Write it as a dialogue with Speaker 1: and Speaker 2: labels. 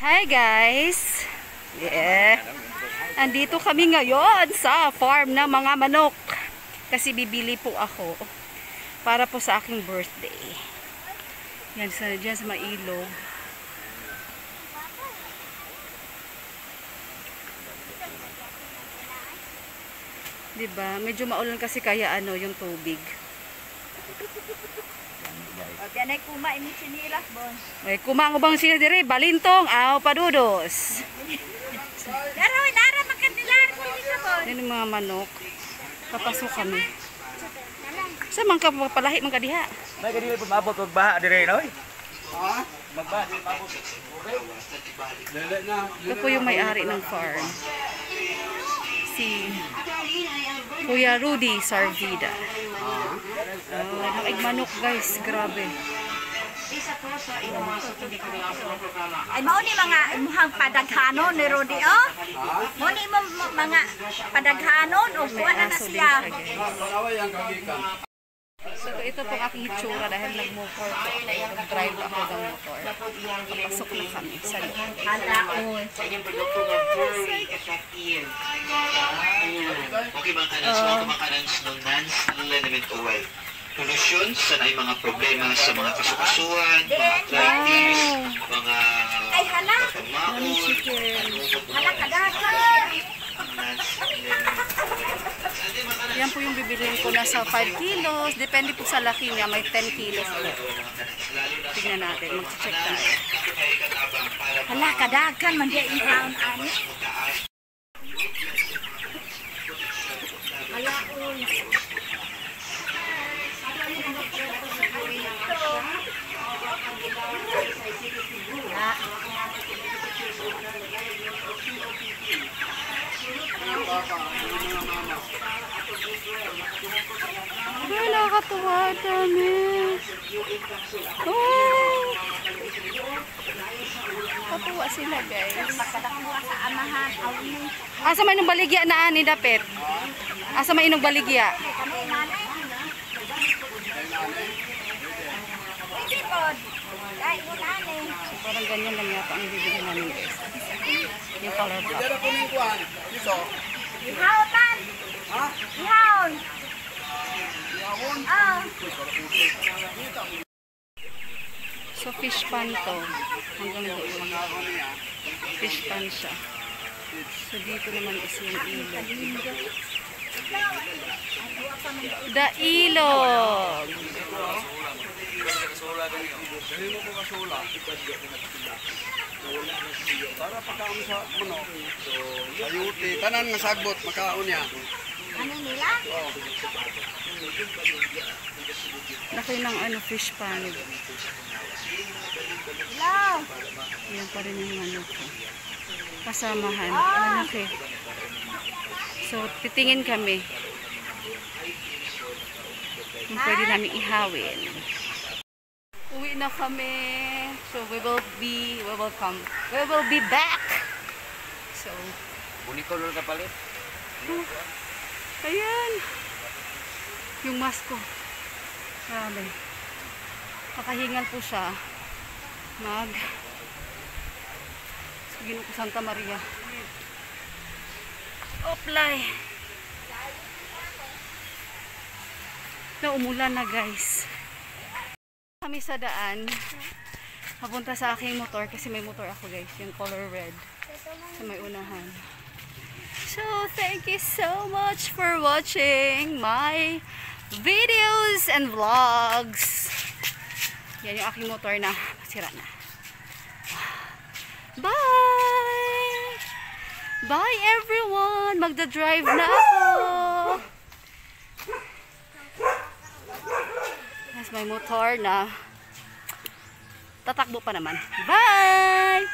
Speaker 1: Hi guys! Yeah! Andito kami ngayon sa farm ng mga manok. Kasi bibili po ako para po sa aking birthday. Yan dyan sa mailog. Diba? Medyo maulan kasi kaya yung tubig.
Speaker 2: Yan ay kuma ini sinilas bon.
Speaker 1: Ay kuma ngo bang sila dire balintong aw padudos.
Speaker 2: Daro dara makadilar ko dito bon.
Speaker 1: Yan yung mga manok. Papasok kami. Sa man ka palahi man ka diha.
Speaker 3: May gadi pud mabot og baha dire noy. Ha? Magbaha dire mabot. Okay. Dali na.
Speaker 1: Ito po yung may-ari ng farm. Si Kuya Rudy Sarvida. Nakigmanok guys, grabe.
Speaker 2: Ay mao ni mga imuhang padaghanon ni Rodi oh. Mo ni mga padaghanon o kuha na siya.
Speaker 1: So ito po aking hitsura dahil nag-motor po ako. Nag-drive ako ng motor. Papasok na kami sa loob.
Speaker 4: Sa inyong produkto nga very effective. Okay mga kanans, mga kumakanans ng non-liniment oil. Solution sa na mga problema sa mga kasukasuan, mga arthritis, mga pagkamaon,
Speaker 2: Hala kadaka.
Speaker 1: Yan po yung bibiliin ko na sa 5 kilos. Depende po sa laki niya. May 10 kilos po. Tignan natin. Mag-check tayo.
Speaker 2: Hala kadakan man di ihaon ani. Ayaon.
Speaker 1: Ay, nakakatuwa dami. Oh! Katuwa sila guys.
Speaker 2: Makadakuha sa amahan awni.
Speaker 1: Asa man yung baligya na ani dapit? Asa man yung baligya?
Speaker 2: Kamo nanay. Pwede pod. Ay mo nanay.
Speaker 1: So, parang ganyan lang yata ang bibili namin guys. Yung color block.
Speaker 3: Dara ko ning kuan. Iso.
Speaker 2: Ihawtan.
Speaker 3: Ha?
Speaker 2: Ihawon.
Speaker 3: Yawon.
Speaker 2: Ah.
Speaker 1: So fish pan to. Hanggang doon. Fish pan siya. So dito naman is yung ilog. Dailog!
Speaker 3: Dali mo ko kasula. Para pagkaon sa manok. Ayuti tanan nga sagbot makaon niya.
Speaker 2: Ano nila?
Speaker 1: Laki ng fish pan.
Speaker 2: Hello.
Speaker 1: Yan pa rin yung manok ko. Kasamahan. Malaki. So, titingin kami. Kung pwede namin ihawin. Uwi na kami. So, we will be back. So,
Speaker 3: Unicolor ka palit.
Speaker 1: ayan. Yung mask ko. Grabe. Kakahingal po siya. Gino ko Santa Maria. Oplay. Umulan na guys. Kami sa daan. Papunta sa aking motor kasi may motor ako guys. Yung color red. Sa may unahan. So, thank you so much for watching my videos and vlogs. Yan yung aking motor na masira na. Bye! Bye everyone! Magda-drive na ako! That's my motor na tatakbo pa naman. Bye!